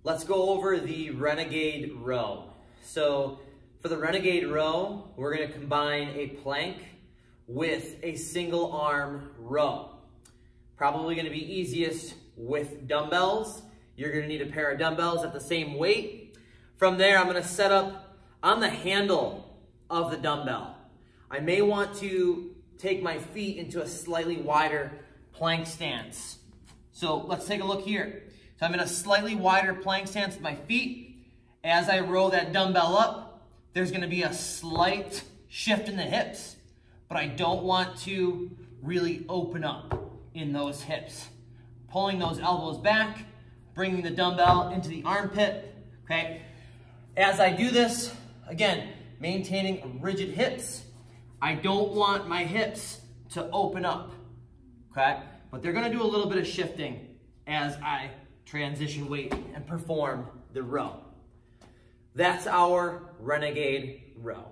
Let's go over the Renegade row. So for the Renegade row, we're gonna combine a plank with a single arm row. Probably gonna be easiest with dumbbells. You're gonna need a pair of dumbbells at the same weight. From there, I'm gonna set up on the handle of the dumbbell. I may want to take my feet into a slightly wider plank stance. So let's take a look here. So I'm in a slightly wider plank stance with my feet. As I row that dumbbell up, there's gonna be a slight shift in the hips, but I don't want to really open up in those hips. Pulling those elbows back, bringing the dumbbell into the armpit, okay? As I do this, again, maintaining rigid hips, I don't want my hips to open up, okay? But they're gonna do a little bit of shifting as I transition weight and perform the row. That's our Renegade row.